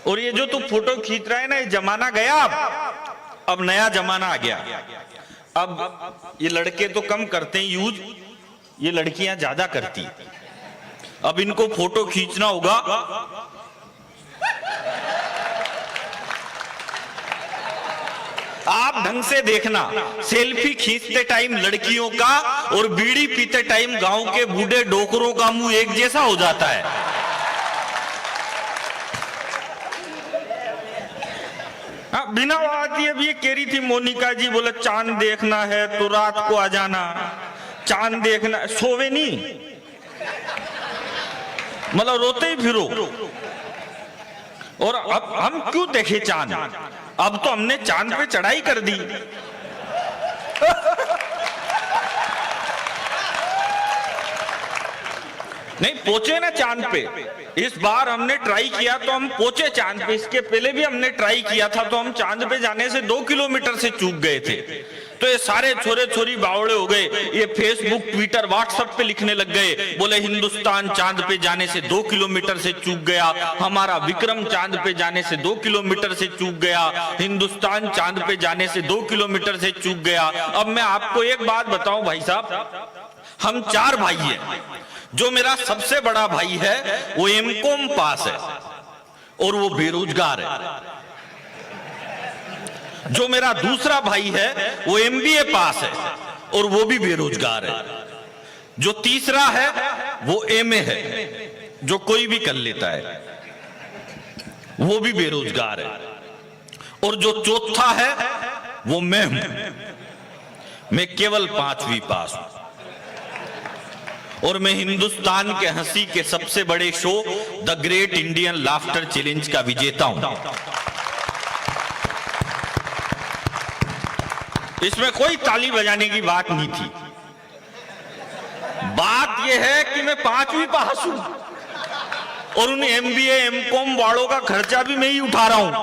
और ये जो तू फोटो खींच रहा है ना, ये जमाना गया, अब नया जमाना आ गया। अब ये लड़के तो कम करते हैं यूज, ये लड़कियां ज्यादा करती। अब इनको फोटो खींचना होगा, आप ढंग से देखना, सेल्फी खींचते टाइम लड़कियों का और बीड़ी पीते टाइम गांव के बूढ़े डोकरों का मुंह एक जैसा हो जाता है। हाँ, बिना बात ये कह रही थी मोनिका जी, बोले चांद देखना है तो रात को आ जाना, चांद देखना, सोवे नहीं, मतलब रोते ही फिरो। और अब हम क्यों देखे चांद? अब तो हमने चांद पे चढ़ाई कर दी। नहीं पहुंचे ना चांद पे, इस बार हमने ट्राई किया तो हम पहुंचे चांद पे। इसके पहले भी हमने ट्राई किया था तो हम चांद पे जाने से 2 किलोमीटर से चूक गए थे। तो ये सारे छोरे छोरी बावड़े हो गए, ये फेसबुक ट्विटर व्हाट्सएप पे लिखने लग गए, बोले हिंदुस्तान चांद पे जाने से 2 किलोमीटर से चूक गया, हमारा विक्रम चांद पे जाने से 2 किलोमीटर से चूक गया, हिंदुस्तान चांद पे जाने से 2 किलोमीटर से चूक गया। अब मैं आपको एक बात बताऊं भाई साहब, हम 4 भाई हैं। जो मेरा सबसे बड़ा भाई है वो एमकॉम पास है और वो बेरोजगार है। जो मेरा दूसरा भाई है वो एमबीए पास है और वो भी बेरोजगार है। जो तीसरा है वो एमए है, जो कोई भी कर लेता है, वो भी बेरोजगार है। और जो चौथा है वो मैं हूं, मैं केवल 5वीं पास हूं और मैं हिंदुस्तान के हंसी के सबसे बड़े show the great Indian laughter challenge का विजेता हूं। इसमें कोई ताली बजाने की बात नहीं थी। बात यह है कि मैं 5वीं पास हूं और उन एमबीए एमकॉम वालों का खर्चा भी मैं ही उठा रहा हूं।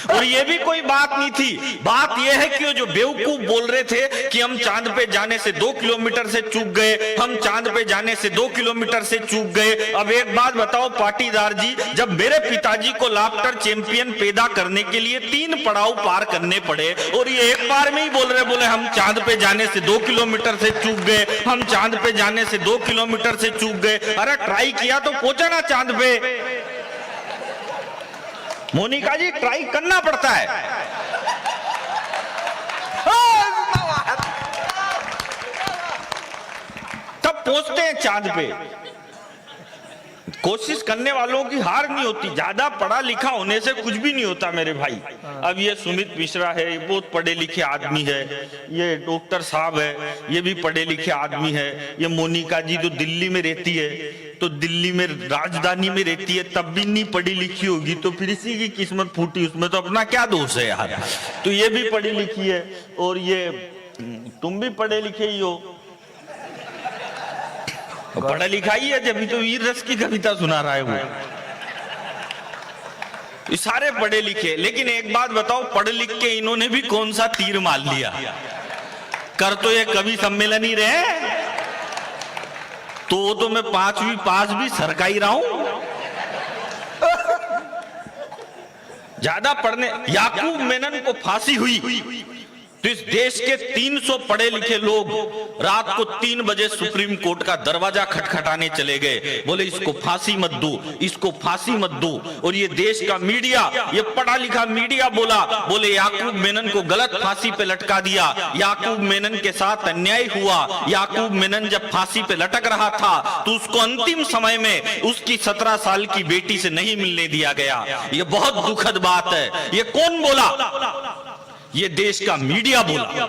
और ये भी कोई बात नहीं थी। बात यह है कि वो जो बेवकूफ बोल रहे थे कि हम चांद पे जाने से 2 किलोमीटर से चूक गए, हम चांद पे जाने से 2 किलोमीटर से चूक गए। अब एक बात बताओ पाटीदार जी, जब मेरे पिताजी को लाफ्टर चैंपियन पैदा करने के लिए 3 पड़ाव पार करने पड़े और ये एक बार में ही बोल रहे, बोले हम चांद पे जाने से 2 किलोमीटर से चूक गए, हम चांद पे जाने से 2 किलोमीटर से चूक गए। अरे ट्राई किया तो पहुंचा ना चांद पे। मोनिका जी ट्राई करना पड़ता है। तब पहुंचते हैं चांद पे। कोशिश करने वालों की हार नहीं होती। ज्यादा पढ़ा लिखा होने से कुछ भी नहीं होता मेरे भाई। अब ये सुमित मिश्रा है, ये बहुत पढ़े लिखे आदमी है, ये डॉक्टर साहब है, ये भी पढ़े लिखे आदमी है, ये मोनिका जी जो दिल्ली में रहती है, तो दिल्ली में राजधानी में रहती है, तब भी नहीं पढ़ी लिखी होगी, तो फिर इसी की किस्मत फूटी, उसमें तो अपना क्या दोष है यार। तो ये भी पढ़ी लिखी है और ये तुम भी पढ़े लिखे ही हो, पढ़ा लिखा ही है, जब तो वीर रस की कविता सुना रहा है वो। ये सारे पढ़े लिखे, लेकिन एक बात बताओ, पढ़ लिख के इन्होंने भी कौन सा तीर मार लिया? कर तो ये कवि सम्मेलन ही रहे, तो मैं 5वीं पास भी सरका ही रहा हूं। ज्यादा पढ़ने, याकूब मेनन को फांसी हुई तो इस देश के 300 पढ़े लिखे लोग रात को 3 बजे सुप्रीम कोर्ट का दरवाजा खटखटाने चले गए, बोले इसको फांसी मत दो, इसको फांसी मत दो। और ये देश का मीडिया, ये पढ़ा लिखा मीडिया बोले याकूब मेनन को गलत फांसी पे लटका दिया, याकूब मेनन के साथ अन्याय हुआ। याकूब मेनन जब फांसी पे लटक रहा था तो उसको अंतिम समय में उसकी 17 साल की बेटी से नहीं मिलने दिया गया। ये बहुत दुखद बात है। ये कौन बोला? ये देश का मीडिया बोला।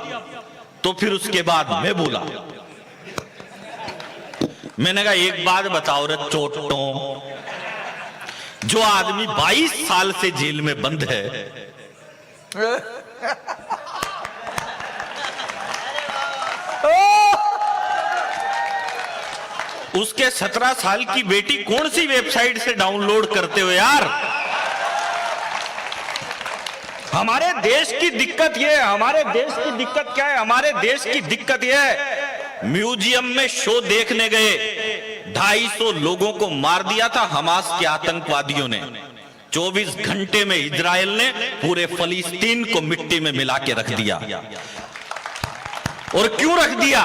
तो फिर उसके बाद मैं बोला, मैंने कहा एक बात बताओ रे चोटों, जो आदमी 22 साल से जेल में बंद है, उसके 17 साल की बेटी कौन सी वेबसाइट से डाउनलोड करते हो यार? हमारे देश की दिक्कत ये है, हमारे देश की दिक्कत क्या है? हमारे देश की दिक्कत ये है, म्यूजियम में शो देखने गए, 250 लोगों को मार दिया था हमास के आतंकवादियों ने। 24 घंटे में इजराइल ने पूरे फलस्तीन को मिट्टी में मिला के रख दिया। और क्यों रख दिया?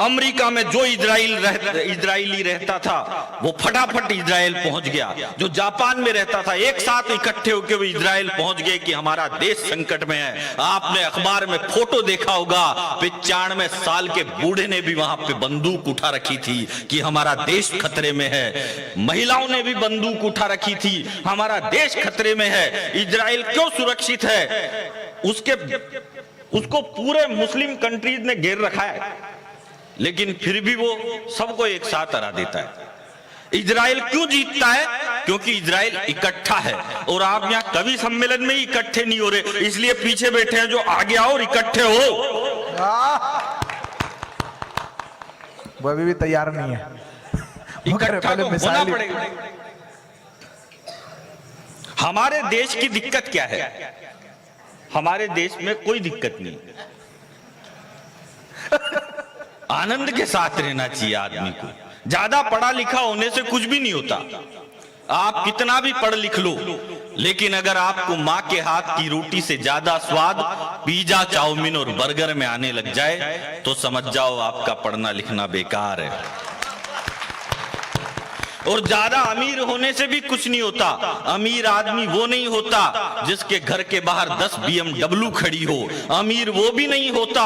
अमेरिका में जो इजरायली रहता था वो फटाफट इजराइल पहुंच गया। जो जापान में रहता था एक साथ इकट्ठे होकर वो इजराइल पहुंच गए कि हमारा देश संकट में है। आपने अखबार में फोटो देखा होगा, 95 साल के बूढ़े ने भी वहां पे बंदूक उठा रखी थी कि हमारा देश खतरे में है। महिलाओं ने भी बंदूक उठा रखी थी, हमारा देश खतरे में है। इजराइल क्यों सुरक्षित है? उसको पूरे मुस्लिम कंट्रीज ने घेर रखा है, लेकिन फिर भी वो सबको एक साथ हरा देता है। इजराइल क्यों जीतता है? क्योंकि इजराइल इकट्ठा है। और आप यहाँ कवि सम्मेलन में इकट्ठे नहीं हो रहे, इसलिए पीछे बैठे हैं। जो आगे आओ और इकट्ठे हो। वो अभी भी तैयार नहीं है। इकट्ठा तो होना पड़ेगा। हमारे देश की दिक्कत क्या है? हमारे देश में कोई दिक्कत नहीं। आनंद के साथ रहना चाहिए आदमी को। ज्यादा पढ़ा लिखा होने से कुछ भी नहीं होता। आप कितना भी पढ़ लिख लो, लेकिन अगर आपको माँ के हाथ की रोटी से ज्यादा स्वाद पिज्जा, चाउमीन और बर्गर में आने लग जाए तो समझ जाओ आपका पढ़ना लिखना बेकार है। और ज्यादा अमीर होने से भी कुछ नहीं होता। अमीर आदमी वो नहीं होता जिसके घर के बाहर 10 BMW खड़ी हो। अमीर वो भी नहीं होता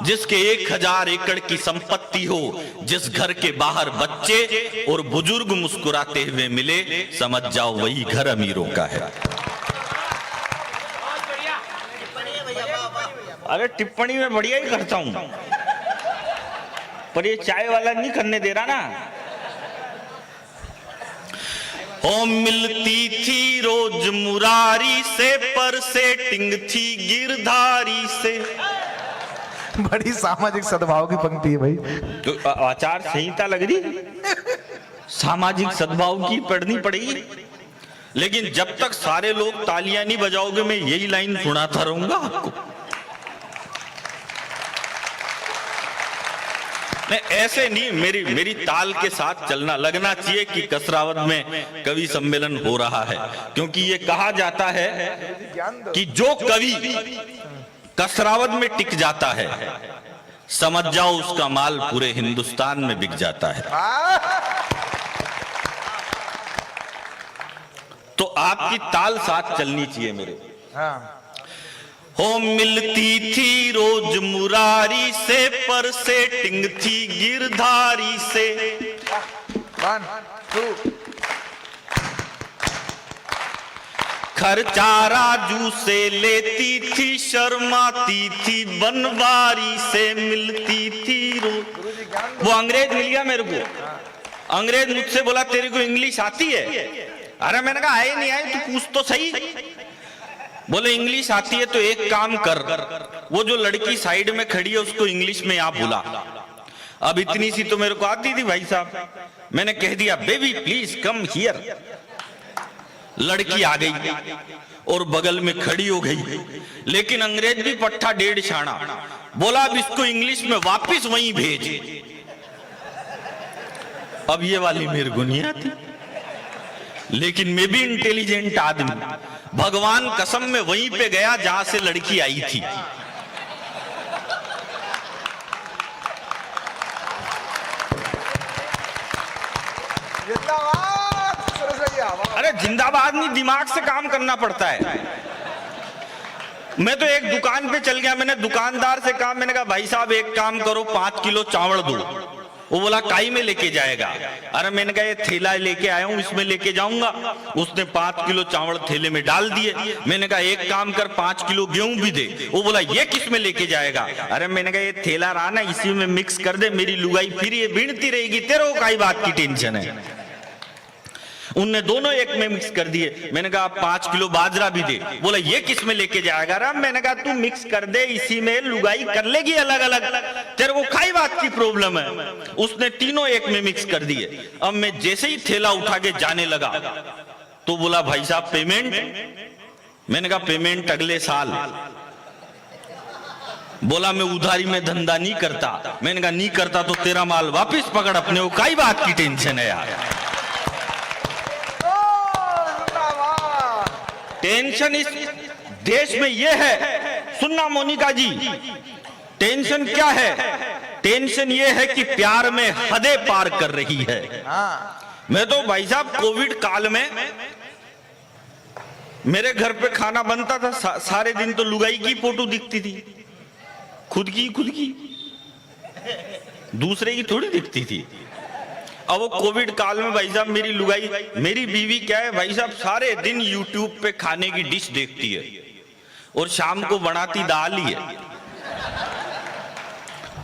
जिसके 1000 एकड़ की संपत्ति हो। जिस घर के बाहर बच्चे और बुजुर्ग मुस्कुराते हुए मिले, समझ जाओ वही घर अमीरों का है। अरे टिप्पणी में बढ़िया ही करता हूं, पर ये चाय वाला नहीं करने दे रहा ना। ओ मिलती थी रोज मुरारी से, पर सेटिंग थी गिरधारी से। बड़ी सामाजिक सद्भाव की पंक्ति है भाई। तो आचार संहिता लग रही, सामाजिक सद्भाव की पढ़नी पड़ेगी। लेकिन जब तक सारे लोग तालियां नहीं बजाओगे, मैं यही लाइन सुनाता रहूंगा आपको। नहीं, ऐसे नहीं। मेरी ताल के साथ चलना लगना चाहिए कि कसरावद में कवि सम्मेलन हो रहा है, क्योंकि ये कहा जाता है कि जो कवि कसरावद में टिक जाता है, समझ जाओ उसका माल पूरे हिंदुस्तान में बिक जाता है। तो आपकी ताल साथ चलनी चाहिए मेरे। हो मिलती थी रोज मुरारी से, पर सेटिंग थी गिरधारी से। 1 2 खर्चा राजू से लेती थी, शर्माती थी बनवारी से। मिलती थी रोज। वो अंग्रेज मिल गया मेरे को। अंग्रेज मुझसे बोला तेरे को इंग्लिश आती है? अरे मैंने कहा आए नहीं आए, तू पूछ तो सही। बोले इंग्लिश आती है तो एक काम कर, वो जो लड़की साइड में खड़ी है उसको इंग्लिश में आप बुला। अब इतनी सी तो मेरे को आती थी भाई साहब। मैंने कह दिया बेबी प्लीज कम हियर। लड़की आ गई और बगल में खड़ी हो गई, लेकिन अंग्रेज भी पट्टा 1.5 छाना। बोला अब इसको इंग्लिश में वापिस वहीं भेज। अब ये वाली मेरे को नहीं आती, लेकिन मैं भी इंटेलिजेंट आदमी। भगवान कसम में वहीं पे गया जहां से लड़की आई थी। अरे जिंदाबाद नहीं, दिमाग से काम करना पड़ता है। मैं तो एक दुकान पे चल गया, मैंने दुकानदार से कहा, मैंने कहा भाई साहब एक काम करो 5 किलो चावल दो। वो बोला काई में लेके जाएगा? अरे मैंने कहा ये थैला लेके आया हूं, इसमें लेके जाऊंगा। उसने 5 किलो चावल थैले में डाल दिए। मैंने कहा एक काम कर 5 किलो गेहूं भी दे। वो बोला ये किस में लेके जाएगा? अरे मैंने कहा ये थैला रहा ना, इसी में मिक्स कर दे, मेरी लुगाई फिर ये बीनती रहेगी, तेरे को काई बात की टेंशन है। उनने दोनों एक में मिक्स कर दिए। मैंने कहा 5 किलो बाजरा भी दे। बोला ये किस में लेके जाएगा? राम मैंने कहा तू मिक्स कर दे, इसी में लुगाई कर लेगी अलग अलग, तेरे को काई बात की प्रॉब्लम है। उसने तीनों एक में मिक्स कर दिए। अब मैं जैसे ही थैला उठा के जाने लगा तो बोला भाई साहब पेमेंट? मैंने कहा पेमेंट अगले साल। बोला मैं उधारी में धंधा नहीं करता। मैंने कहा नहीं करता तो तेरा माल वापस पकड़ अपने को, काई बात की टेंशन है यार। टेंशन इस देश में ये है, सुनना मोनिका जी, टेंशन क्या है? टेंशन ये है कि प्यार में हदें पार कर रही है। मैं तो भाई साहब कोविड काल में मेरे घर पे खाना बनता था, सारे दिन तो लुगाई की फोटो दिखती थी, खुद की दूसरे की थोड़ी दिखती थी। अब वो कोविड काल में भाई साहब मेरी लुगाई, मेरी बीवी क्या है भाई साहब, सारे दिन यूट्यूब पे खाने की डिश देखती है और शाम को बनाती दाल ही है।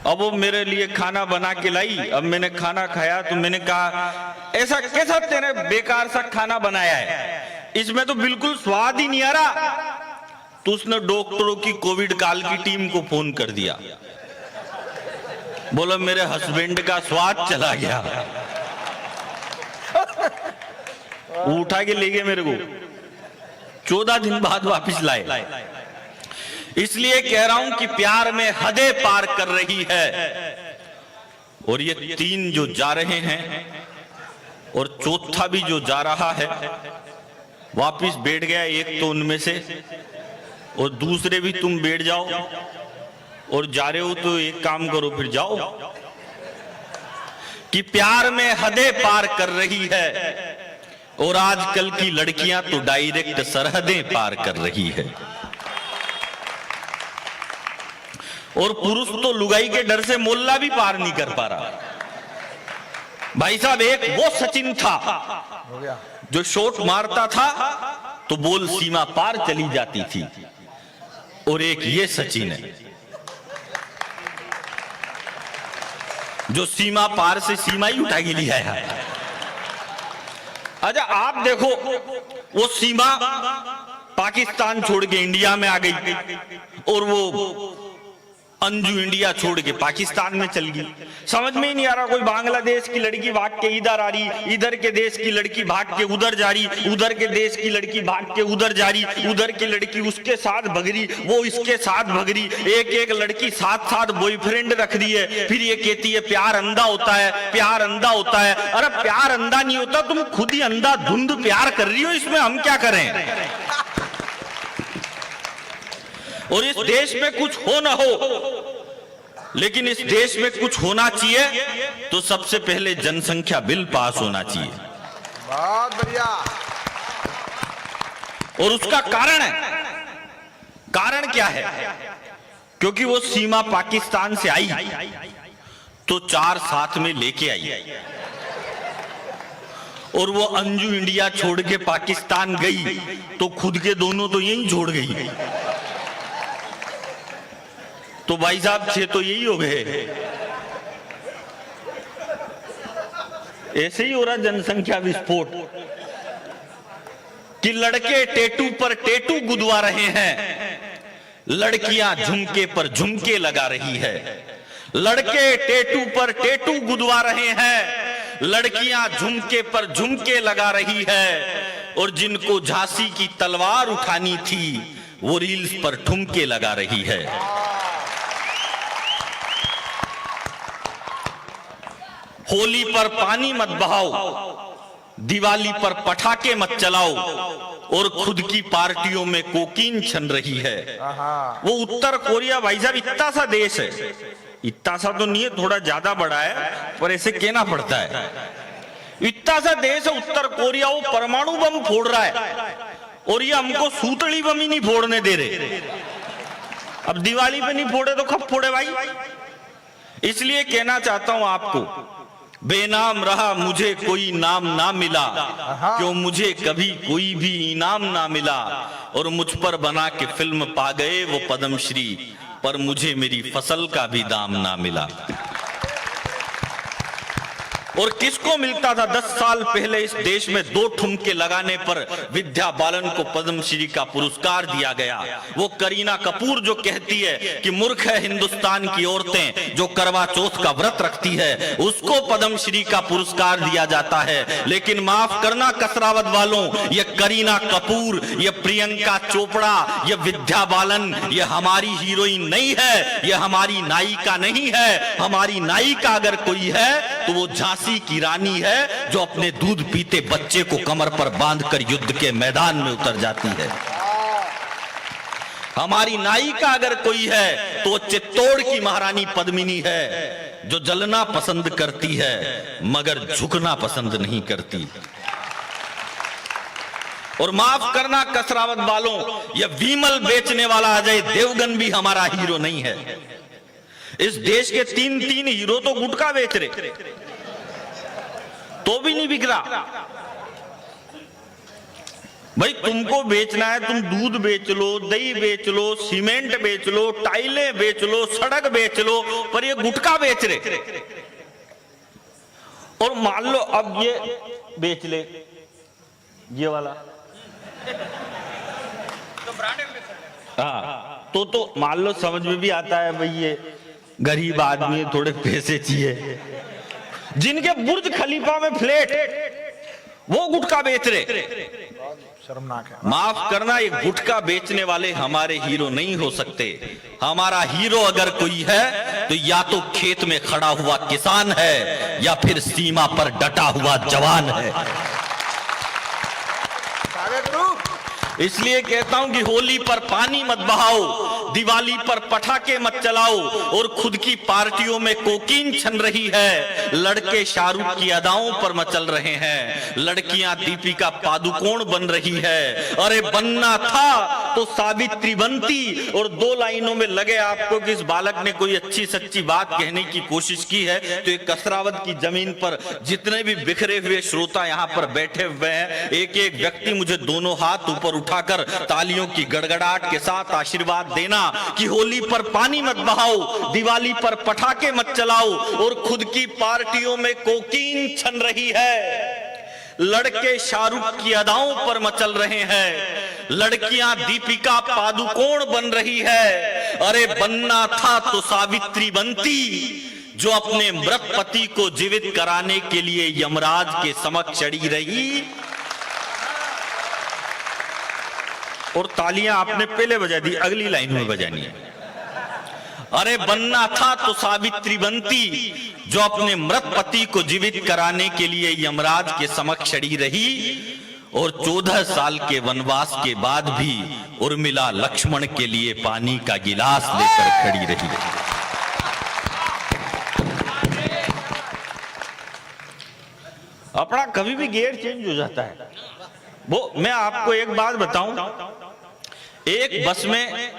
अब वो मेरे लिए खाना बना के लाई, अब मैंने खाना खाया तो मैंने कहा ऐसा कैसा तेरे बेकार सा खाना बनाया है, इसमें तो बिल्कुल स्वाद ही नहीं आ रहा। तो उसने डॉक्टरों की कोविड काल की टीम को फोन कर दिया, बोला मेरे हस्बैंड का स्वाद चला गया। वो उठा के ले गए मेरे को, 14 दिन बाद वापस लाए। इसलिए कह रहा हूं कि प्यार में हदें पार कर रही है। और ये 3 जो जा रहे हैं और चौथा भी जो जा रहा है, वापस बैठ गया एक तो उनमें से, और दूसरे भी तुम बैठ जाओ, और जा रहे हो तो एक काम करो फिर जाओ, कि प्यार में हदें पार कर रही है। और आजकल की लड़कियां तो डायरेक्ट सरहदें पार कर रही है। और पुरुष तो लुगाई के डर से मोहल्ला भी पार नहीं कर पा रहा। भाई साहब एक वो सचिन था जो शॉट मारता था तो बॉल सीमा पार चली जाती थी, और एक ये सचिन है जो सीमा पार से सीमा ही उठा के लिया है। अच्छा आप देखो, वो सीमा पाकिस्तान छोड़ के इंडिया में आ गई, और वो अंजू इंडिया छोड़ के पाकिस्तान में चल गई। समझ में ही नहीं आ रहा, कोई बांग्लादेश की लड़की भाग के इधर आ रही, इधर के देश की लड़की भाग के उधर जा रही, उधर के देश की लड़की भाग के उधर जा रही, उधर की लड़की उसके साथ भग रही, वो इसके साथ भग रही, एक लड़की साथ बॉयफ्रेंड रख रही है। फिर ये कहती है प्यार अंधा होता है, प्यार अंधा होता है। अरे प्यार अंधा नहीं होता, तुम खुद ही अंधा धुंध प्यार कर रही हो, इसमें हम क्या करें? और इस देश में कुछ हो ना हो, लेकिन इस देश में कुछ होना चाहिए तो सबसे पहले जनसंख्या बिल पास होना चाहिए। बहुत बढ़िया। और उसका कारण है, कारण क्या है? क्योंकि वो सीमा पाकिस्तान से आई तो 4 साथ में लेके आई, और वो अंजू इंडिया छोड़ के पाकिस्तान गई तो खुद के दोनों तो यहीं छोड़ गई। तो भाई साहब 6 तो यही हो गए। ऐसे ही हो रहा जनसंख्या विस्फोट, कि लड़के टेटू पर टेटू गुदवा रहे हैं, लड़कियां झुमके पर झुमके लगा रही है। लड़के टेटू पर टेटू गुदवा रहे हैं, लड़कियां झुमके पर झुमके लगा रही है। और जिनको झांसी की तलवार उठानी थी वो रील्स पर ठुमके लगा रही है। होली पर पानी मत बहाओ, दिवाली पर पटाखे मत चलाओ, और खुद की पार्टियों में कोकीन छन रही है। वो उत्तर कोरिया भाई साहब इतना सा देश है, इतना सा तो नहीं है, थोड़ा ज्यादा बड़ा है, पर ऐसे कहना पड़ता है। इतना सा देश है उत्तर कोरिया, वो परमाणु बम फोड़ रहा है, और ये हमको सूतली बम ही नहीं फोड़ने दे रहे। अब दिवाली पे नहीं फोड़े तो कब फोड़े भाई? इसलिए कहना चाहता हूं आपको, बेनाम रहा मुझे कोई नाम ना मिला, क्यों मुझे कभी कोई भी इनाम ना मिला। और मुझ पर बना के फिल्म पा गए वो पद्मश्री, पर मुझे मेरी फसल का भी दाम ना मिला। और किसको मिलता था 10 साल पहले इस देश में 2 ठुमके लगाने पर विद्या बालन को पद्मश्री का पुरस्कार दिया गया। वो करीना कपूर जो कहती है कि मूर्ख है हिंदुस्तान की औरतें जो करवा चौथ का व्रत रखती है, उसको पद्मश्री का पुरस्कार दिया जाता है। लेकिन माफ करना कसरावत वालों, ये करीना कपूर, ये प्रियंका चोपड़ा, ये विद्या बालन, ये हमारी हीरोइन नहीं है, ये हमारी नायिका नहीं है। हमारी नायिका अगर कोई है तो वो झांसी की रानी है जो अपने दूध पीते बच्चे को कमर पर बांधकर युद्ध के मैदान में उतर जाती है। हमारी नायिका अगर कोई है तो चित्तौड़ की महारानी पद्मिनी है जो जलना पसंद करती है मगर झुकना पसंद नहीं करती। और माफ करना कसरावत वालों, यह विमल बेचने वाला अजय देवगन भी हमारा हीरो नहीं है। इस देश के 3 हीरो तो गुटखा बेच रहे तो भी नहीं बिक रहा। भाई तुमको बेचना है, तुम दूध बेच लो, दही बेच लो, सीमेंट बेच लो, टाइलें बेच लो, सड़क बेच लो, पर ये गुटखा बेच रहे। और मान लो अब ये बेच ले, ये वाला हाँ, तो मान लो समझ में भी आता है भाई ये गरीब आदमी, थोड़े पैसे चाहिए। जिनके बुर्ज खलीफा में फ्लैट वो गुटखा बेच रहे, शर्मनाक है। माफ करना, ये गुटखा बेचने वाले हमारे हीरो नहीं हो सकते। हमारा हीरो अगर कोई है तो या तो खेत में खड़ा हुआ किसान है या फिर सीमा पर डटा हुआ जवान है। इसलिए कहता हूं कि होली पर पानी मत बहाओ, दिवाली पर पटाखे मत चलाओ, और खुद की पार्टियों में कोकीन छन रही है। लड़के शाहरुख की अदाओं पर मचल रहे हैं, लड़कियां दीपिका पादुकोण बन रही है। अरे बनना था तो सावित्री बनती। और 2 लाइनों में लगे आपको कि इस बालक ने कोई अच्छी सच्ची बात कहने की कोशिश की है, तो एक कसरावत की जमीन पर जितने भी बिखरे हुए श्रोता यहाँ पर बैठे हुए हैं, एक एक व्यक्ति मुझे दोनों हाथ ऊपर उठाकर तालियों की गड़गड़ाहट के साथ आशीर्वाद देना कि होली पर पानी मत बहाओ, दिवाली पर पटाखे मत चलाओ, और खुद की पार्टियों में कोकीन छन रही है। लड़के शाहरुख की अदाओं पर मचल रहे हैं, लड़कियां दीपिका पादुकोण बन रही है। अरे बनना था तो सावित्री बनती जो अपने मृत पति को जीवित कराने के लिए यमराज के समक्ष चढ़ी रही। और तालियां आपने पहले बजा दी, अगली लाइन में बजानी है। अरे बनना था तो सावित्री बनती जो अपने मृत पति को जीवित कराने के लिए यमराज के समक्ष खड़ी रही। और 14 साल के वनवास के बाद भी उर्मिला लक्ष्मण के लिए पानी का गिलास लेकर खड़ी रही। अपना कभी भी गियर चेंज हो जाता है। वो मैं आपको एक बात बताऊं, एक बस में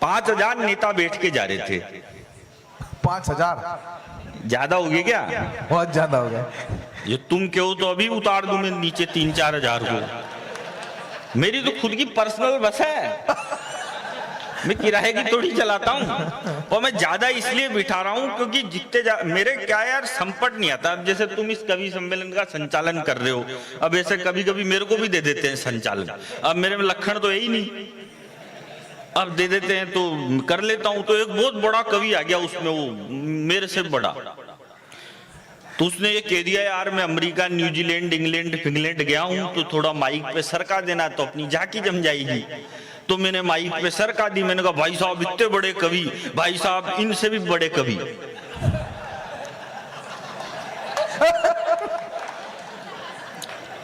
5000 नेता बैठ के जा रहे थे। 5000 ज्यादा हो गए क्या? बहुत ज्यादा हो गया। ये तुम कहो तो अभी उतार दूं मैं नीचे 3-4 हजार को। मेरी तो खुद की पर्सनल बस है, मैं किराए की थोड़ी चलाता हूँ। और मैं ज्यादा इसलिए बिठा रहा हूँ क्योंकि जितने मेरे क्या यार संपट नहीं आता। अब जैसे तुम इस कवि सम्मेलन का संचालन कर रहे हो, अब ऐसे कभी कभी मेरे को भी दे देते हैं संचालन। अब मेरे में लक्षण तो यही नहीं, अब दे देते हैं तो कर लेता हूँ। तो एक बहुत बड़ा कवि आ गया उसमें, वो मेरे से बड़ा, तो उसने ये कह दिया यार मैं अमेरिका, न्यूजीलैंड, इंग्लैंड फिंगलैंड गया हूँ तो थोड़ा माइक पे सरका देना तो अपनी झांकी जम जाएगी। तो मैंने माइक पे सरका दी। मैंने कहा भाई साहब इतने बड़े कवि, भाई साहब इनसे भी बड़े कवि।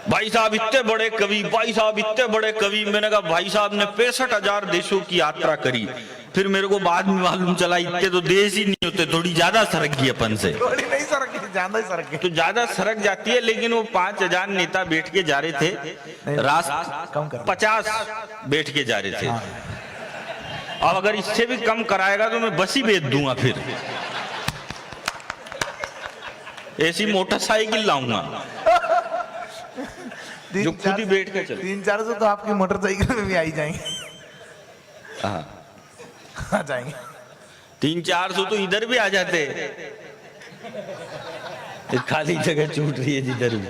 भाई साहब इतने बड़े कवि, भाई साहब इतने बड़े कवि। मैंने कहा भाई साहब ने 65,000 देशों की यात्रा करी। फिर मेरे को बाद में मालूम चला इतने तो देश ही नहीं होते, थोड़ी ज्यादा सरक गई अपन से। थोड़ी नहीं सरकी, ज्यादा ही सरक गई। तो ज्यादा सरक जाती है, लेकिन वो 5000 नेता बैठ के जा रहे थे, राष्ट्र 50 बैठ के जा रहे थे। अब अगर इससे भी कम कराएगा तो मैं बस ही बेच दूंगा, फिर ऐसी मोटरसाइकिल लाऊंगा जो खुद ही बैठ के चले। 300-400 तो आपकी मोटरसाइकिल में भी आई जाएंगे। हाँ आ जाएंगे। 300-400 तो इधर भी आ जाते। ये खाली जगह छूट रही है जिधर भी।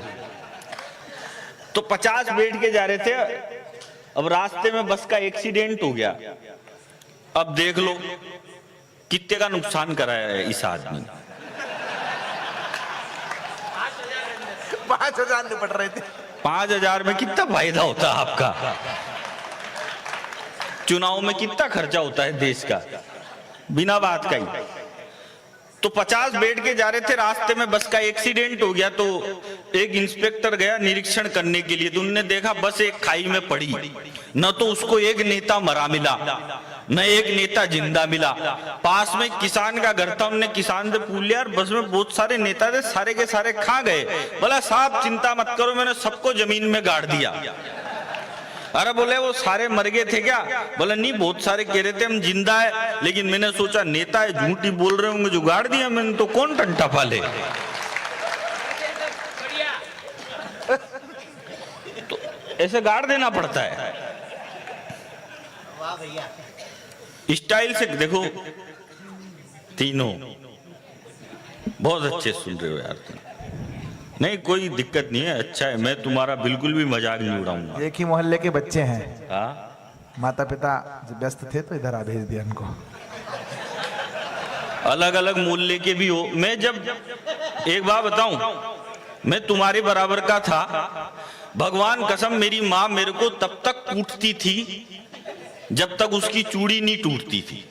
तो 50 बैठ के जा रहे थे, अब रास्ते में बस का एक्सीडेंट हो गया। अब देख लो कितने का नुकसान कराया है इस आदमी ने। 5,000 निपट रहे थे। 5,000 में कितना फायदा होता है आपका? चुनाव में कितना खर्चा होता है देश का, बिना बात का ही। तो 50 बैठ के जा रहे थे, रास्ते में बस का एक्सीडेंट हो गया। तो एक इंस्पेक्टर गया निरीक्षण करने के लिए, तो उन्होंने देखा बस एक खाई में पड़ी, न तो उसको एक नेता मरा मिला, न एक नेता जिंदा मिला। पास में किसान का घर था, उन्होंने किसान से पूछ लिया, बस में बहुत सारे नेता थे, सारे के सारे कहाँ गए? बोला साहब चिंता मत करो, मैंने सबको जमीन में गाड़ दिया। अरे बोले वो सारे मर गए थे क्या? बोला नहीं, बहुत सारे कह रहे थे हम जिंदा है, लेकिन मैंने सोचा नेता है, झूठी बोल रहे होंगे, जो गाड़ दिया मैंने, तो कौन टंटा पाले। तो ऐसे गाड़ देना पड़ता है। स्टाइल से देखो, तीनों बहुत अच्छे सुन रहे हो यार तुम। नहीं कोई दिक्कत नहीं है, अच्छा है, मैं तुम्हारा बिल्कुल भी मजाक नहीं उड़ाऊंगा। एक ही मोहल्ले के बच्चे हैं। हाँ, माता पिता जब व्यस्त थे तो इधर आ भेज दिया उनको। अलग अलग मोहल्ले के भी हो। मैं जब एक बात बताऊं, मैं तुम्हारे बराबर का था, भगवान कसम मेरी माँ मेरे को तब तक कूटती थी जब तक उसकी चूड़ी नहीं टूटती थी,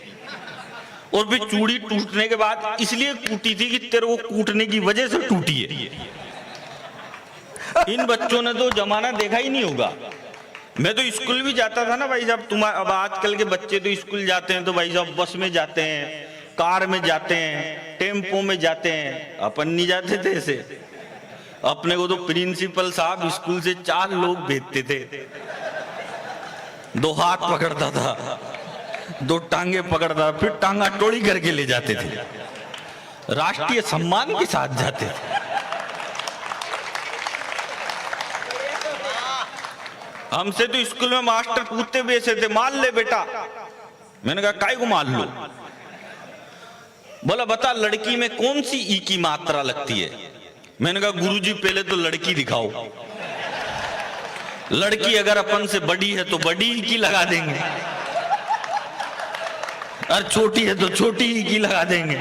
और फिर चूड़ी टूटने के बाद इसलिए कूटी थी कि तेरे को कूटने की वजह से टूटी है। इन बच्चों ने तो जमाना देखा ही नहीं होगा। मैं तो स्कूल भी जाता था ना भाई साहब, तुम्हारा अब आजकल के बच्चे तो स्कूल जाते हैं तो भाई साहब बस में जाते हैं, कार में जाते हैं, टेम्पो में जाते हैं, अपन नहीं जाते थे ऐसे। अपने को तो प्रिंसिपल साहब स्कूल से 4 लोग भेजते थे, 2 हाथ पकड़ता था, 2 टांगे पकड़ता, फिर टांगा टोड़ी करके ले जाते थे, राष्ट्रीय सम्मान के साथ जाते थे। हमसे तो स्कूल में मास्टर पूछते भी ऐसे थे, मान ले बेटा। मैंने कहा काय को मान लो? बोला बता लड़की में कौन सी ई की मात्रा लगती है? मैंने कहा गुरुजी पहले तो लड़की दिखाओ, लड़की अगर अपन से बड़ी है तो बड़ी ई की लगा देंगे, और छोटी है तो छोटी ई की लगा देंगे,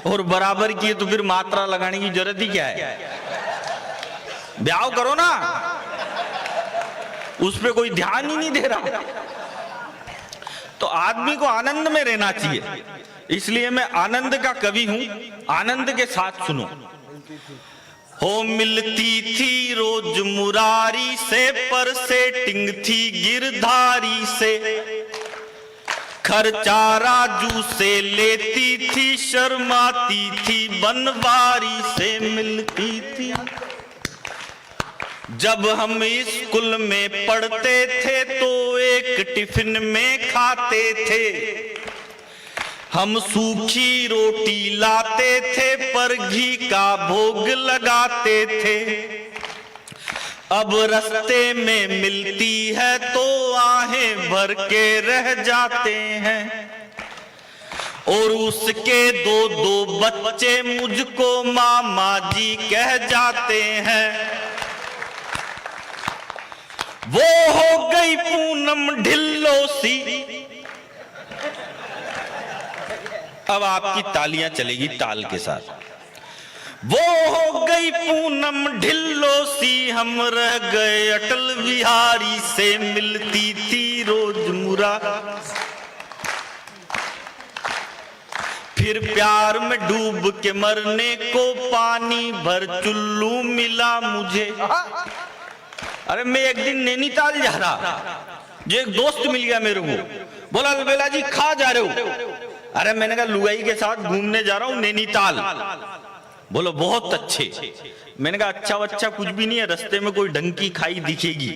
और बराबर की है तो फिर मात्रा लगाने की जरूरत ही क्या है? ब्याह करो ना, उस पे कोई ध्यान ही नहीं दे रहा। तो आदमी को आनंद में रहना चाहिए, इसलिए मैं आनंद का कवि हूं। आनंद के साथ सुनो। हो मिलती थी रोज मुरारी से, पर सेटिंग थी गिरधारी से, खर्चा राजू से लेती थी, शर्माती थी बनवारी से मिलती थी। जब हम स्कूल में पढ़ते थे तो एक टिफिन में खाते थे, हम सूखी रोटी लाते थे पर घी का भोग लगाते थे। अब रास्ते में मिलती है तो आहें भर के रह जाते हैं, और उसके 2-2 बच्चे मुझको मामा जी कह जाते हैं। वो हो गई पूनम ढिल्लो सी। अब आपकी तालियां चलेगी ताल के साथ। वो हो गई पूनम ढिल्लो सी, हम रह गए अटल बिहारी से, मिलती थी रोज मुरा। फिर प्यार में डूब के मरने को पानी भर चुल्लू मिला मुझे। अरे मैं एक दिन नैनीताल जा रहा, जो एक दोस्त मिल गया मेरे को, बोला अलबेला जी कहाँ जा रहे हो? अरे मैंने कहा लुगाई के साथ घूमने जा रहा हूँ नैनीताल। बोलो बहुत अच्छे। मैंने कहा अच्छा बच्चा कुछ भी नहीं है, रास्ते में कोई डंकी खाई दिखेगी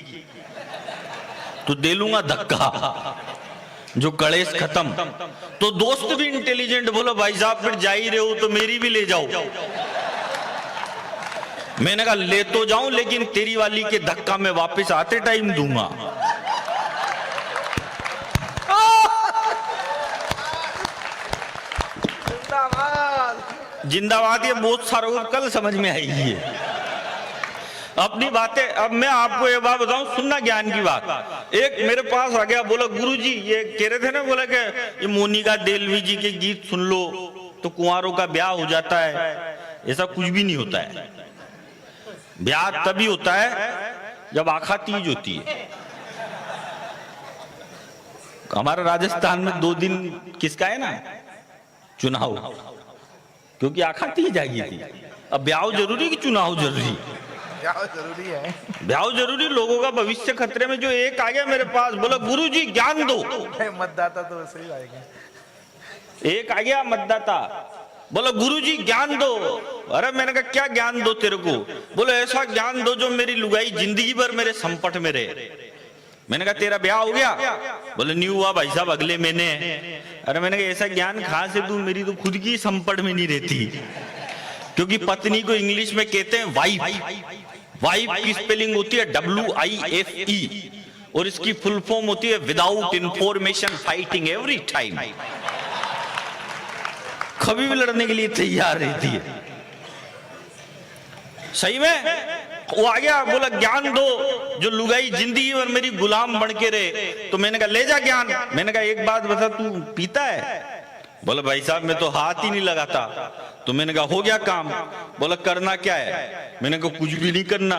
तो दे लूंगा धक्का, जो कलेश खत्म। तो दोस्त भी इंटेलिजेंट, बोलो भाई साहब फिर जा ही रहे हो तो मेरी भी ले जाओ। मैंने कहा ले तो जाऊं, लेकिन तेरी वाली के धक्का मैं वापस आते टाइम दूंगा। जिंदाबाद ये बहुत सारों को कल समझ में आएगी ये अपनी बातें। अब मैं आपको एक बात बताऊं, सुनना ज्ञान की बात। एक मेरे पास आ गया, बोला गुरुजी ये कह रहे थे ना, बोला कि ये मोनिका देलवी जी के गीत सुन लो तो कुंवारों का ब्याह हो जाता है। ऐसा कुछ भी नहीं होता है। ब्याह तभी होता है जब आखा तीज होती है। हमारे राजस्थान में 2 दिन किसका है ना, चुनाव, क्योंकि आखा तीज आ गई थी। अब ब्याह जरूरी कि चुनाव जरूरी? ब्याह जरूरी है। ब्याह जरूरी। लोगों का भविष्य खतरे में। जो एक आ गया मेरे पास, बोला गुरुजी ज्ञान दो। मतदाता तो वैसे ही आएगा। एक आ गया मतदाता, बोला गुरुजी ज्ञान दो। अरे मैंने कहा क्या ज्ञान दो तेरे को? बोले ऐसा ज्ञान दो जो मेरी लुगाई जिंदगी भर मेरे संपट में रहे। मैंने कहा तेरा ब्याह हो गया? बोले नहीं हुआ भाई साहब, अगले महीने। अरे मैंने कहा ऐसा ज्ञान कहां से दूं, मेरी तो खुद की संपट में नहीं रहती। क्योंकि पत्नी को इंग्लिश में कहते हैं वाइफ। वाइफ की स्पेलिंग होती है WIFE और इसकी फुल फॉर्म होती है without information fighting every time. कभी भी लड़ने के लिए तैयार रहती है। सही में वो आ गया, बोला ज्ञान दो जो लुगाई जिंदगी भर मेरी गुलाम बन के रहे। तो मैंने कहा ले जा ज्ञान। मैंने कहा एक बात बता, तू पीता है? बोला भाई साहब मैं तो हाथ ही नहीं लगाता। तो मैंने कहा हो गया काम। बोला करना क्या है? मैंने कहा कुछ भी नहीं करना।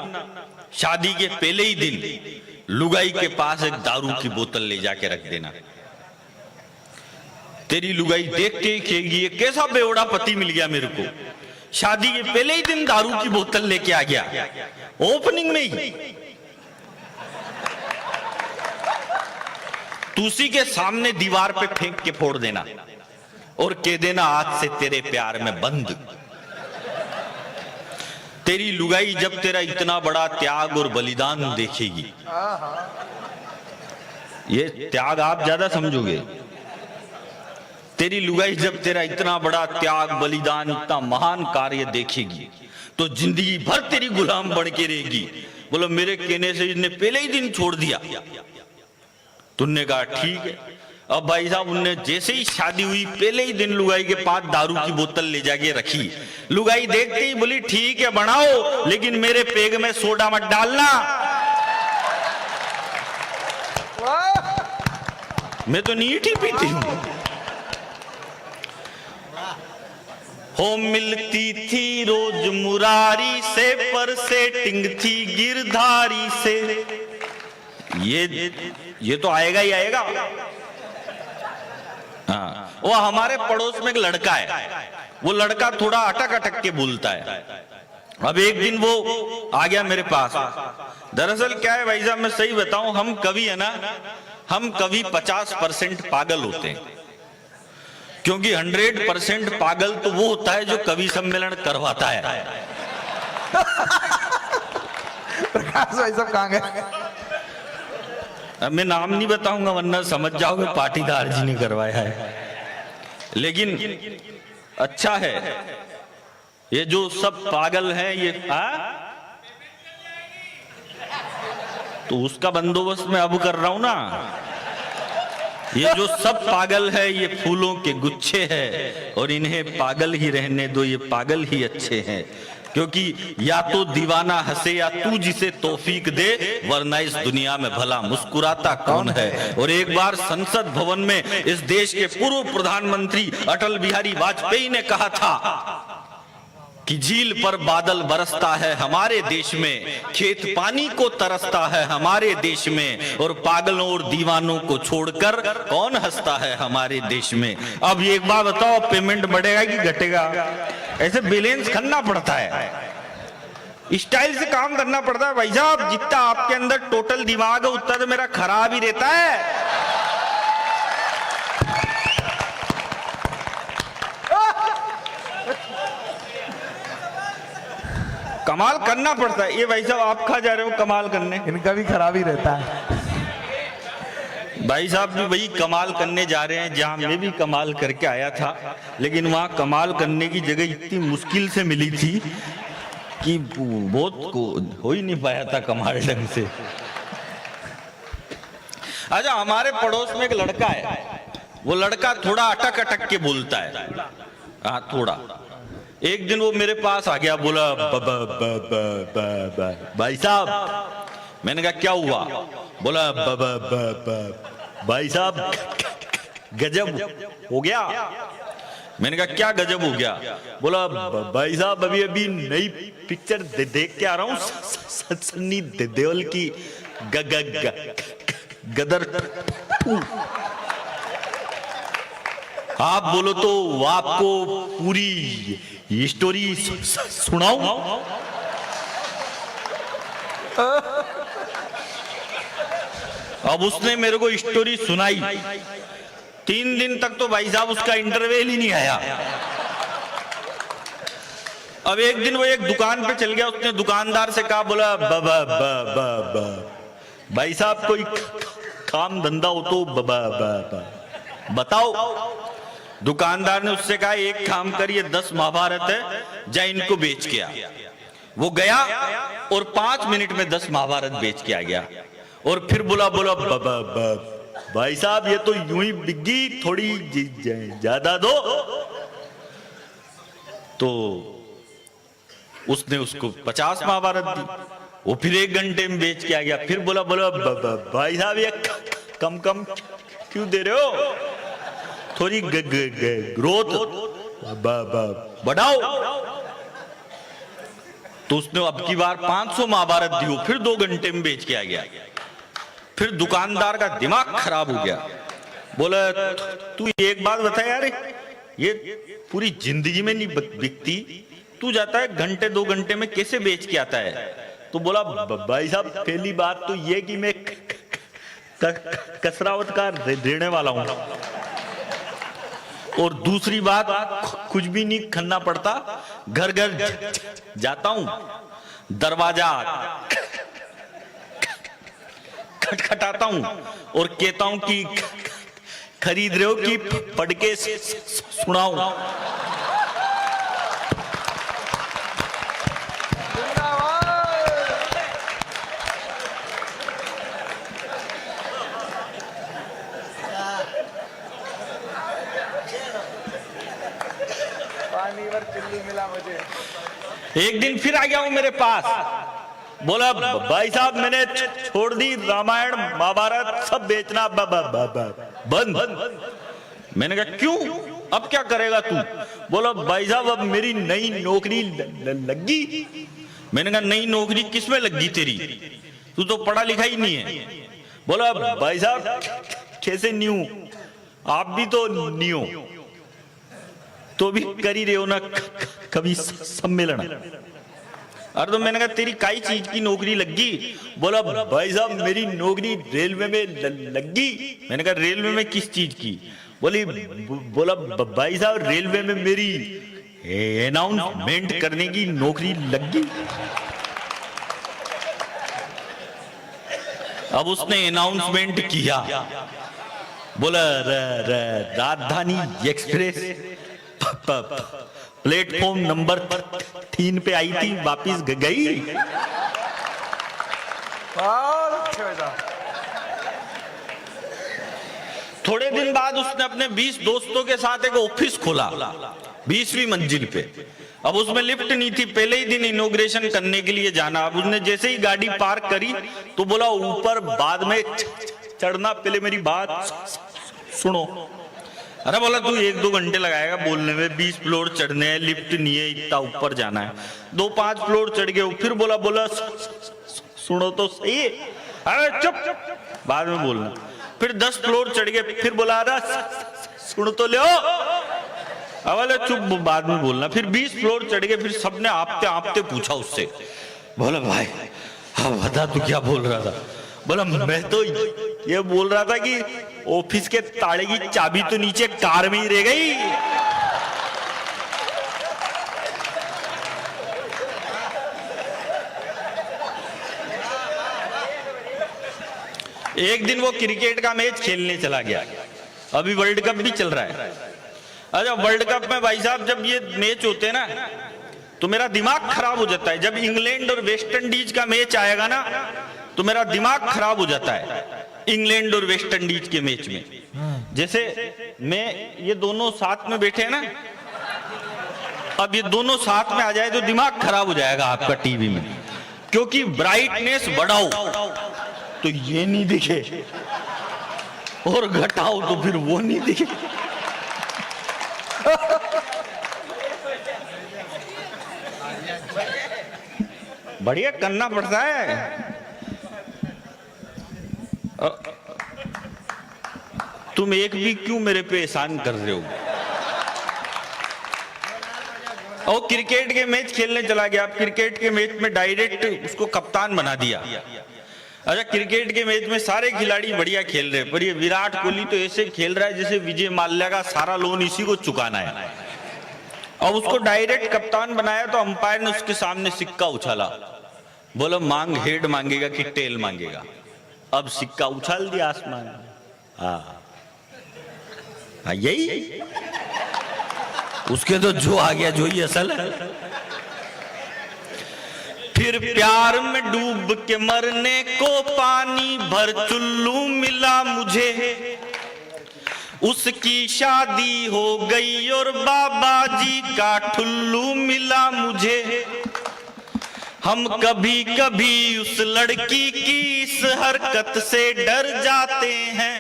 शादी के पहले ही दिन लुगाई के पास एक दारू की बोतल ले जाके रख देना। तेरी लुगाई देखते ही कहेगी ये कैसा बेवड़ा पति मिल गया मेरे को। शादी के पहले ही दिन दारू की बोतल लेके आ गया, ओपनिंग में ही। तुसी के सामने दीवार पे फेंक के फोड़ देना और कह देना आज से तेरे प्यार में बंद। तेरी लुगाई जब तेरा इतना बड़ा त्याग और बलिदान देखेगी, ये त्याग आप ज्यादा समझोगे। तेरी लुगाई जब तेरा इतना बड़ा त्याग बलिदान, इतना महान कार्य देखेगी तो जिंदगी भर तेरी गुलाम बन के रहेगी। बोलो मेरे कहने से इसने पहले ही दिन छोड़ दिया। तुमने कहा ठीक है। अब भाई साहब उनने जैसे ही शादी हुई पहले ही दिन लुगाई के पास दारू की बोतल ले जाके रखी। लुगाई देखते ही बोली ठीक है बनाओ, लेकिन मेरे पेग में सोडा मत डालना। मैं तो नीट ही पीती हूं। हो मिलती थी रोज मुरारी से, पर सेटिंग थी गिरधारी से। ये तो आएगा ही आएगा। हाँ, वो हमारे पड़ोस में एक लड़का है। वो लड़का थोड़ा अटक अटक के बोलता है। अब एक दिन वो आ गया मेरे पास। दरअसल क्या है भाई साहब, मैं सही बताऊं, हम कवि है ना, हम कवि 50% पागल होते हैं। क्योंकि 100% पागल तो वो होता है जो कवि सम्मेलन करवाता है। प्रकाश भाई साहब कहां गए? अब मैं नाम नहीं बताऊंगा वरना समझ जाओगे पाटीदार जी ने करवाया है। लेकिन अच्छा है ये जो सब पागल हैं ये। तो उसका बंदोबस्त मैं अब कर रहा हूं ना। ये जो सब पागल है ये फूलों के गुच्छे हैं और इन्हें पागल ही रहने दो, ये पागल ही अच्छे हैं। क्योंकि या तो दीवाना हंसे या तू जिसे तौफीक दे, वरना इस दुनिया में भला मुस्कुराता कौन है। और एक बार संसद भवन में इस देश के पूर्व प्रधानमंत्री अटल बिहारी वाजपेयी ने कहा था कि झील पर बादल बरसता है हमारे देश में, खेत पानी को तरसता है हमारे देश में, और पागलों और दीवानों को छोड़कर कौन हंसता है हमारे देश में। अब ये एक बात बताओ, पेमेंट बढ़ेगा कि घटेगा? ऐसे बैलेंस करना पड़ता है, स्टाइल से काम करना पड़ता है भाई साहब। जितना आपके अंदर टोटल दिमाग है उतना तो मेरा खराब ही रहता है। कमाल करना पड़ता है। ये भाई साहब आप कहाँ जा रहे हो कमाल करने? इनका भी खराब ही रहता है। भाई साहब भी वही कमाल करने जा रहे हैं जहां मैं भी कमाल करके आया था, लेकिन वहां कमाल करने की जगह इतनी मुश्किल से मिली थी कि बहुत हो ही नहीं पाया था कमाल ढंग से। अच्छा, हमारे पड़ोस में एक लड़का है। वो लड़का थोड़ा अटक अटक के बोलता है। हाँ थोड़ा। एक दिन वो मेरे पास आ गया, बोला भाई साहब। मैंने कहा क्या हुआ? बोला भाई साहब गजब हो गया। मैंने कहा क्या गजब हो गया? बोला भाई साहब अभी अभी नई पिक्चर देख के आ रहा हूँ, सन्नी देओल की गदर। आप बोलो तो आपको पूरी स्टोरी सुनाऊं? अब उसने मेरे को स्टोरी सुनाई। 3 दिन तक तो भाई साहब उसका इंटरवल ही नहीं आया। अब एक दिन वो एक दुकान पे चल गया, उसने दुकानदार से कहा, बोला भाई साहब कोई काम धंधा हो तो बताओ। दुकानदार ने उससे कहा एक काम करिए, 10 महाभारत है, जा इनको बेच के आ। वो गया और 5 मिनट में 10 महाभारत बेच के आ गया। और फिर बोला भाई साहब ये तो यूं ही बिकी, थोड़ी ज्यादा दो। तो उसने उसको 50 महाभारत दी। वो फिर 1 घंटे में बेच के आ गया। फिर बोला भाई साहब ये कम क्यों दे रहे हो, थोड़ी ग्रोथ बढ़ाओ। तो उसने अब की बार 500 महाभारत दी, वो फिर 2 घंटे में बेच के आ गया। फिर दुकानदार का दिमाग खराब हो गया। बोला तू एक बात बता यार, ये पूरी जिंदगी में नहीं बिकती, तू जाता है घंटे 2 घंटे में कैसे बेच के आता है? तो बोला भाई साहब पहली बात तो ये कि मैं कसरावत का देने वाला हूं, और दूसरी बात कुछ भी नहीं खनना पड़ता, घर घर जाता हूं, दरवाजा खटखटाता हूं और कहता हूं कि खरीद रहे हो कि पढ़ के सुनाऊं। मिला मुझे। एक दिन फिर आ गया हूं मेरे पास, बोला भाई साहब मैंने छोड़ दी रामायण महाभारत सब बेचना बंद। मैंने कहा क्यों, अब क्या करेगा तू? बोला भाई साहब अब मेरी नई नौकरी लगी। मैंने कहा नई नौकरी किसमें लगी तेरी, तू तो पढ़ा लिखा ही नहीं है। बोला भाई साहब कैसे न्यू, आप भी तो न्यू तो भी कर ही रहे हो ना कभी सम्मेलन। अरे तो मैंने कहा तेरी काई चीज की नौकरी लगी? बोला भाई साहब मेरी नौकरी रेलवे में लगी। मैंने कहा रेलवे में किस चीज की? बोला भाई साहब रेलवे में मेरी अनाउंसमेंट करने की नौकरी लगी। अब उसने अनाउंसमेंट किया, बोला राजधानी एक्सप्रेस प्लेटफॉर्म नंबर 3 पे आई थी, वापिस गई। थोड़े दिन बाद उसने अपने 20 दोस्तों के साथ एक ऑफिस खोला 20वीं मंजिल पे। अब उसमें लिफ्ट नहीं थी, पहले ही दिन इनॉग्रेशन करने के लिए जाना। अब उसने जैसे ही गाड़ी पार्क करी तो बोला ऊपर बाद में चढ़ना, पहले मेरी बात सुनो। अरे बोला तू 1-2 घंटे लगाएगा बोलने में, 20 फ्लोर चढ़ने हैं, लिफ्ट नहीं है, इतना ऊपर जाना है। 2-5 फ्लोर चढ़ गए। फिर बोला सुनो तो सही, अरे चुप बाद में बोलना। फिर 10 फ्लोर चढ़ गए। फिर बोला अरे सुन तो ले, अरे चुप बाद में बोलना। फिर 20 फ्लोर चढ़ गए। फिर सबने आपते आपते पूछा उससे, बोला भाई हाँ बता तू क्या बोल रहा था? बोला मैं तो ये बोल रहा था कि ऑफिस के ताले की चाबी तो नीचे कार में ही रह गई। एक दिन वो क्रिकेट का मैच खेलने चला गया, अभी वर्ल्ड कप भी चल रहा है। अच्छा वर्ल्ड कप में भाई साहब जब ये मैच होते हैं ना तो मेरा दिमाग खराब हो जाता है। जब इंग्लैंड और वेस्ट इंडीज का मैच आएगा ना तो मेरा दिमाग खराब हो जाता है। इंग्लैंड और वेस्ट इंडीज के मैच में जैसे मैं ये दोनों साथ में बैठे हैं ना, अब ये दोनों साथ में आ जाए तो दिमाग खराब हो जाएगा आपका टीवी में, क्योंकि ब्राइटनेस बढ़ाओ तो ये नहीं दिखे और घटाओ तो फिर वो नहीं दिखे। बढ़िया करना पड़ता है। तुम एक भी क्यों मेरे पे एहसान कर रहे हो? और क्रिकेट के मैच खेलने चला गया, आप क्रिकेट के मैच में डायरेक्ट उसको कप्तान बना दिया। अच्छा, क्रिकेट के मैच में सारे खिलाड़ी बढ़िया खेल रहे हैं, पर ये विराट कोहली तो ऐसे खेल रहा है जैसे विजय माल्या का सारा लोन इसी को चुकाना है। अब उसको डायरेक्ट कप्तान बनाया तो अंपायर ने उसके सामने सिक्का उछाला, बोलो मांग हेड मांगेगा कि टेल मांगेगा। अब सिक्का उछाल दिया आसमान में। हाँ यही उसके तो जो आ गया जो ही असल है। फिर प्यार में डूब के मरने को पानी भर चुल्लू मिला मुझे, उसकी शादी हो गई और बाबा जी का ठुल्लू मिला मुझे। हम कभी कभी उस लड़की की इस हरकत से डर जाते हैं,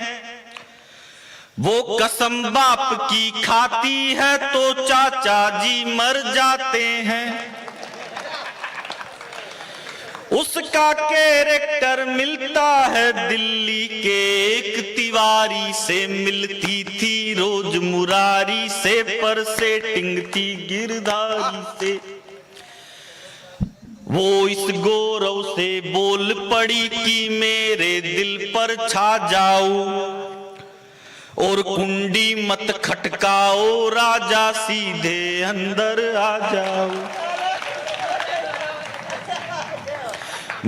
वो कसम बाप की खाती है तो चाचा जी मर जाते हैं। उसका कैरेक्टर मिलता है दिल्ली के एक तिवारी से, मिलती थी रोज मुरारी से, पर सेटिंग थी गिरधारी से। वो इस गौरव से बोल पड़ी कि मेरे दिल पर छा जाओ, और कुंडी मत खटकाओ राजा सीधे अंदर आ जाओ।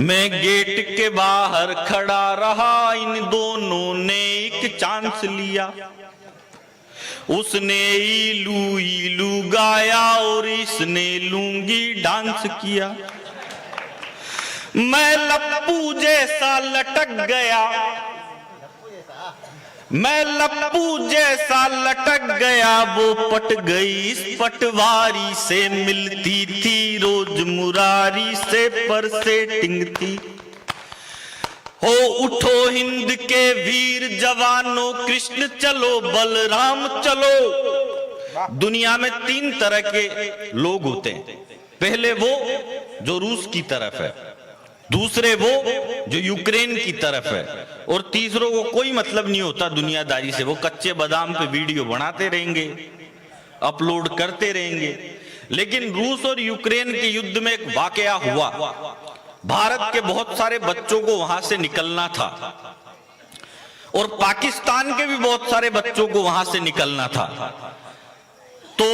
मैं गेट के बाहर खड़ा रहा, इन दोनों ने एक चांस लिया। उसने इलू इलू गाया और इसने लूंगी डांस किया। मैं लप्पू जैसा लटक गया, मैं लप्पू जैसा लटक गया, वो पट गई इस पटवारी से, मिलती थी रोज मुरारी से, पर सेटिंग थी। हो उठो हिंद के वीर जवानों, कृष्ण चलो बलराम चलो। दुनिया में 3 तरह के लोग होते हैं। पहले वो जो रूस की तरफ है, दूसरे वो जो यूक्रेन की तरफ है, और तीसरों को कोई मतलब नहीं होता दुनियादारी से। वो कच्चे बादाम पे वीडियो बनाते रहेंगे, अपलोड करते रहेंगे। लेकिन रूस और यूक्रेन के युद्ध में एक वाकया हुआ। भारत के बहुत सारे बच्चों को वहां से निकलना था, और पाकिस्तान के भी बहुत सारे बच्चों को वहां से निकलना था। तो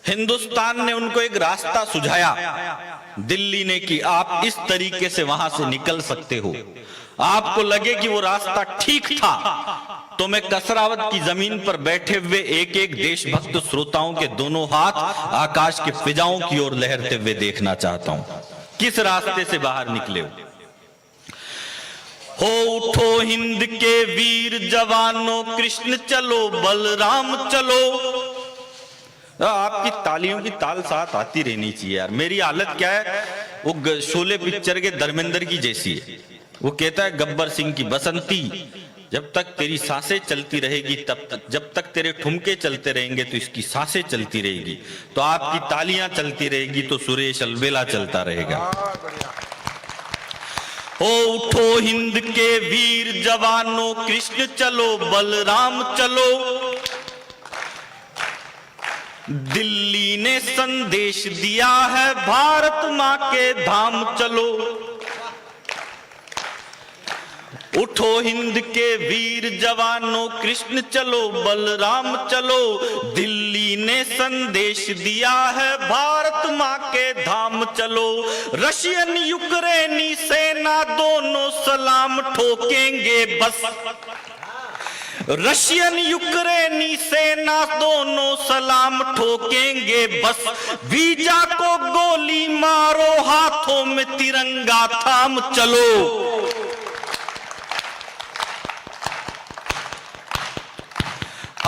हिंदुस्तान ने उनको एक रास्ता सुझाया, दिल्ली ने, कि आप इस तरीके से वहां से निकल सकते हो। आपको लगे कि वो रास्ता ठीक था तो मैं कसरावत की जमीन पर बैठे हुए एक एक देशभक्त श्रोताओं के दोनों हाथ आकाश के फिजाओं की ओर लहरते हुए देखना चाहता हूं, किस रास्ते से बाहर निकले हो। उठो हिंद के वीर जवानों, कृष्ण चलो बलराम चलो। आपकी तालियों की ताल साथ आती रहनी चाहिए यार। मेरी हालत क्या है, वो शोले पिक्चर के धर्मेंद्र की जैसी है। वो कहता है गब्बर सिंह की, बसंती जब तक तेरी सांसें चलती रहेगी तब तक, जब तक तेरे ठुमके चलते रहेंगे तो इसकी सांसें चलती रहेगी, तो आपकी तालियां चलती रहेगी तो सुरेश अलबेला चलता रहेगा। ओ उठो हिंद के वीर जवानों, कृष्ण चलो बलराम चलो। दिल्ली ने संदेश दिया है, भारत मां के धाम चलो। उठो हिंद के वीर जवानों, कृष्ण चलो बलराम चलो। दिल्ली ने संदेश दिया है, भारत मां के धाम चलो। रशियन यूक्रेनी सेना दोनों सलाम ठोकेंगे बस, रशियन यूक्रेनी सेना दोनों सलाम ठोकेंगे बस। वीजा को गोली मारो, हाथों में तिरंगा थाम चलो।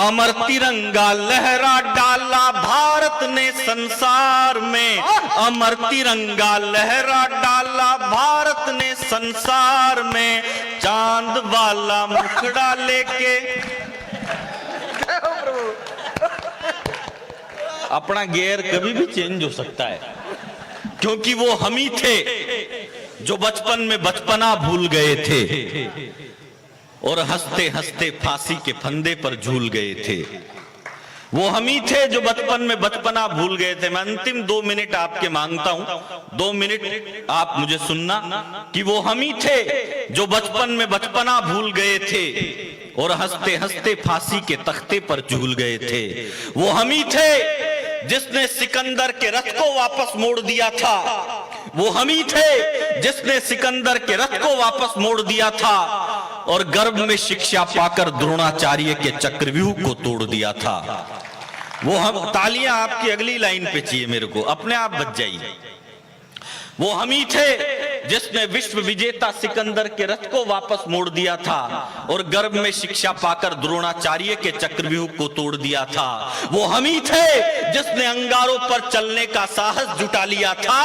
अमर तिरंगा लहरा डाला भारत ने संसार में, अमर तिरंगा लहरा डाला भारत ने संसार में, चांद वाला मुखड़ा लेके। अपना गेयर कभी भी चेंज हो सकता है, क्योंकि वो हम ही थे जो बचपन में बचपना भूल गए थे और हंसते हंसते फांसी के फंदे पर झूल गए थे। वो हम ही थे जो बचपन में बचपना भूल गए थे। मैं अंतिम 2 मिनट आपके मांगता हूं, 2 मिनट आप मुझे सुनना कि वो हम ही थे जो बचपन में बचपना भूल गए थे और हंसते हंसते फांसी के तख्ते पर झूल गए थे। वो हम ही थे जिसने सिकंदर के रथ को वापस मोड़ दिया था। वो हम ही थे जिसने सिकंदर के रथ को वापस मोड़ दिया था और गर्भ में शिक्षा पाकर द्रोणाचार्य के चक्रव्यूह को तोड़ दिया था। वो हम, तालियां आपकी अगली लाइन पे चाहिए मेरे को, अपने आप बच जाइए। वो हम ही थे जिसने विश्व विजेता सिकंदर के रथ को वापस मोड़ दिया था और गर्भ में शिक्षा पाकर द्रोणाचार्य के चक्रव्यूह को तोड़ दिया था। वो हम ही थे जिसने अंगारों पर चलने का साहस जुटा लिया था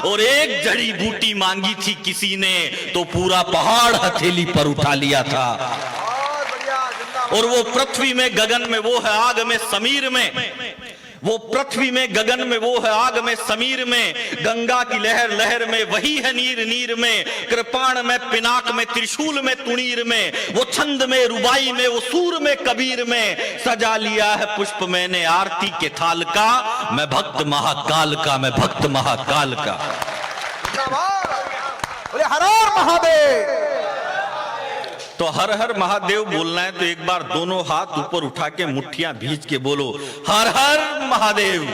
और एक जड़ी बूटी मांगी थी किसी ने तो पूरा पहाड़ हथेली पर उठा लिया था। और वो पृथ्वी में गगन में वो है आग में समीर में, वो पृथ्वी में गगन में वो है आग में समीर में, गंगा की लहर लहर में वही है नीर नीर में, कृपाण में पिनाक में त्रिशूल में तुणीर में, वो छंद में रुबाई में वो सूर में कबीर में, सजा लिया है पुष्प मैंने आरती के थाल का, मैं भक्त महाकाल का, मैं भक्त महाकाल का। बोले हर हर महादेव। तो हर हर महादेव बोलना है तो एक बार दोनों हाथ ऊपर उठा के मुट्ठियां भींच के बोलो हर हर महादेव।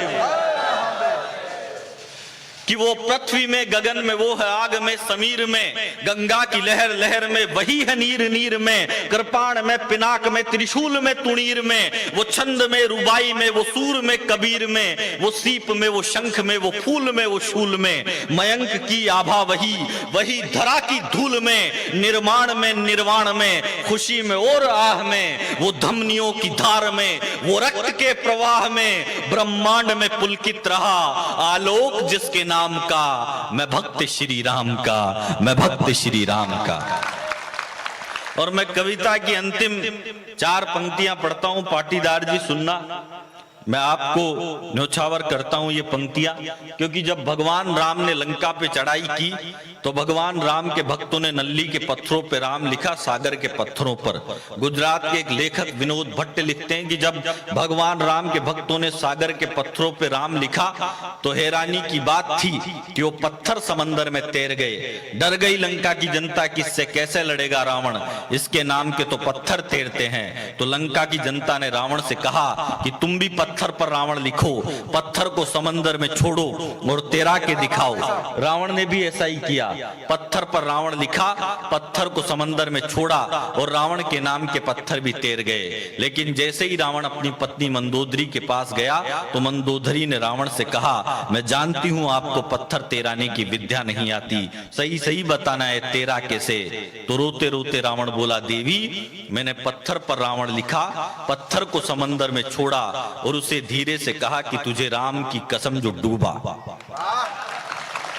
कि वो पृथ्वी में गगन में वो है आग में समीर में, गंगा की लहर लहर में वही है नीर नीर में, कृपाण में पिनाक में त्रिशूल में तुणीर में, वो छंद में रुबाई में वो सूर में कबीर में, वो सीप में वो शंख में वो फूल में वो शूल में, मयंक की आभा वही वही धरा की धूल में, निर्माण में निर्वाण में खुशी में और आह में, वो धमनियों की धार में वो रक्त के प्रवाह में, ब्रह्मांड में पुलकित रहा आलोक जिसके नाम का, मैं भक्त श्री राम का, मैं भक्त श्री राम का। और मैं कविता की अंतिम 4 पंक्तियां पढ़ता हूं, पाटीदार जी सुनना। मैं आपको न्योछावर करता हूं ये पंक्तियां, क्योंकि जब भगवान राम ने लंका पे चढ़ाई की तो भगवान राम के भक्तों ने नल्ली के पत्थरों पे राम लिखा, सागर के पत्थरों पर। गुजरात के एक लेखक विनोद भट्ट लिखते हैं कि जब भगवान राम के भक्तों ने सागर के पत्थरों पे राम लिखा तो हैरानी की बात थी कि वो पत्थर समंदर में तैर गए। डर गई लंका की जनता कि इससे कैसे लड़ेगा रावण, इसके नाम के तो पत्थर तैरते हैं। तो लंका की जनता ने रावण से कहा कि तुम भी पत्थर पर रावण लिखो, पत्थर को समंदर में छोड़ो और तैरा के दिखाओ। रावण ने भी ऐसा ही किया, पत्थर पर रावण लिखा, पत्थर को समंदर में छोड़ा और रावण के नाम के पत्थर भी तैर गए। लेकिन जैसे ही रावण अपनी पत्नी मंदोदरी के पास गया तो मंदोदरी ने रावण से कहा, मैं जानती हूं आपको पत्थर तैराने की विद्या नहीं आती, सही सही बताना है तेरा कैसे। तो रोते रोते रावण बोला, देवी मैंने पत्थर पर रावण लिखा, पत्थर को समंदर में छोड़ा और उसे धीरे से कहा कि तुझे राम की कसम जो डूबा।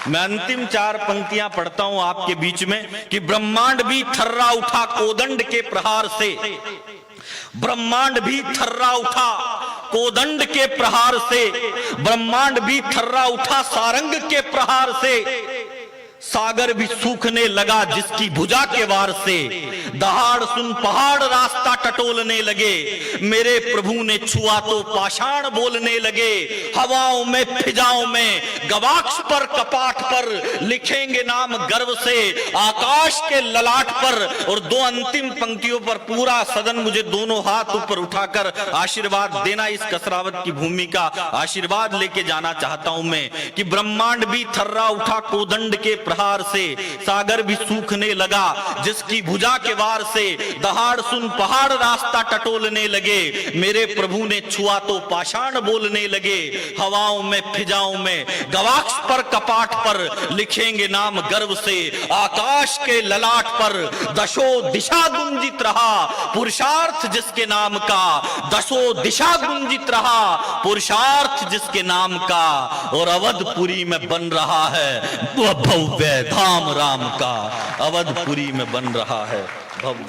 मैं अंतिम 4 पंक्तियां पढ़ता हूं आपके बीच में कि ब्रह्मांड भी थर्रा उठा कोदंड के प्रहार से, ब्रह्मांड भी थर्रा उठा कोदंड के प्रहार से, ब्रह्मांड भी थर्रा उठा सारंग के प्रहार से, सागर भी सूखने लगा जिसकी भुजा के वार से, दहाड़ सुन पहाड़ रास्ता टटोलने लगे, मेरे प्रभु ने छुआ तो पाषाण बोलने लगे। हवाओं में फिजाओं में गवाक्ष पर कपाट पर लिखेंगे नाम गर्व से आकाश के ललाट पर। और 2 अंतिम पंक्तियों पर पूरा सदन मुझे दोनों हाथ ऊपर उठाकर आशीर्वाद देना, इस कसरावत की भूमि का आशीर्वाद लेके जाना चाहता हूं मैं कि ब्रह्मांड भी थर्रा उठा कोदंड के प्रहार से, सागर भी सूखने लगा जिसकी भुजा के दरबार से दहाड़ सुन पहाड़ रास्ता टटोलने लगे। मेरे प्रभु ने छुआ तो पाषाण बोलने लगे। हवाओं में फिजाओं में गवाक्ष पर कपाट पर लिखेंगे नाम गर्व से। आकाश के ललाट पर दशो दिशा गुंजित रहा पुरुषार्थ जिसके नाम का। दशो दिशा गुंजित रहा पुरुषार्थ जिसके नाम का। और अवधपुरी में बन रहा है वह भव्य धाम राम का। अवधपुरी में बन रहा है भव्य